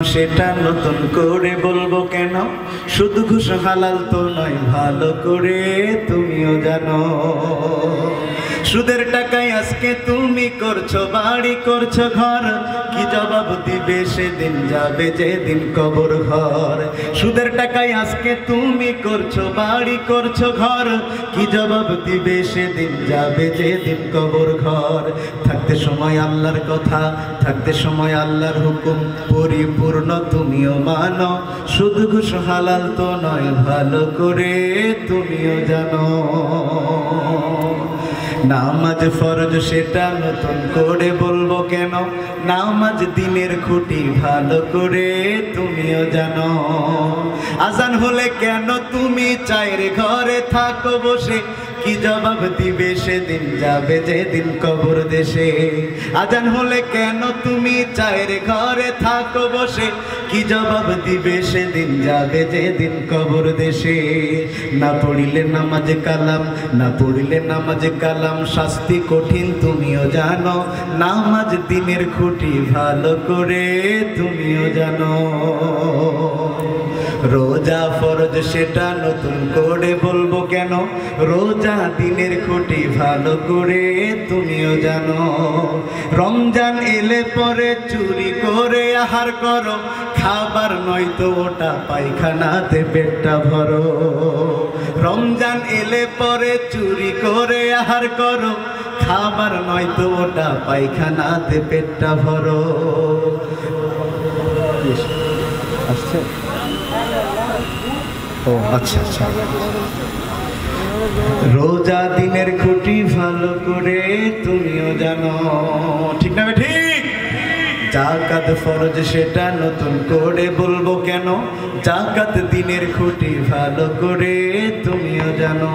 সেটা নতুন করে বলবো কেন? শুধু ঘুষ হালাল তো নয়, ভালো করে তুমিও জানো। সুদের টাকায় আজকে তুমি করছো বাড়ি, করছো ঘর, কি জবাব দিবে সেদিন যাবে যেদিন কবর ঘর। সুদের টাকায় আজকে তুমি করছো বাড়ি, করছো ঘর, কি জবাব দিবে সেদিন যাবে যেদিন কবর ঘর। থাকতে সময় আল্লাহর কথা, থাকতে সময় আল্লাহর হুকুম পরিপূর্ণ তুমিও মানো। শুধু ঘুষ হালাল তো নয়, ভালো করে তুমিও জানো। নামাজ ফরজ সেটা নতুন করে বলবো কেন? নামাজ দিনের খুঁটি, ভালো করে তুমিও জানো। আজান হলে কেন তুমি চায়ের ঘরে থাকো বসে, কি জবাব দিবে সেদিন যাবে যেদিন কবর দেশে। আজান হলে কেন তুমি চায়ের ঘরে থাকো বসে, কি জবাব দিবে সেদিন যাবে যেদিন কবর দেশে। না পড়িলে নামাজে কালাম, না পড়িলে নামাজে কালাম, শাস্তি কঠিন তুমিও জানো। নামাজ দিনের খুঁটি, ভালো করে তুমিও জানো। রোজা ফরজ সেটা নতুন করে বলবো কেন? রোজা দিনের খুঁটি, ভালো করে তুমিও জানো। রমজান এলে পরে চুরি করে আহার করো, খাবার নয়তো ওটা পায়খানাতে পেটটা ভরো। রমজান এলে পরে চুরি করে আহার করো, খাবার নয়তো ওটা পায়খানাতে পেটটা ভরো। আসছে? ও আচ্ছা আচ্ছা। রোজা দিনের খুঁটি, ভালো করে তুমিও জানো। ঠিক না ঠিক? যাকাত ফরজ সেটা নতুন করে বলবো কেন? যাকাত দিনের খুঁটি, ভালো করে তুমিও জানো।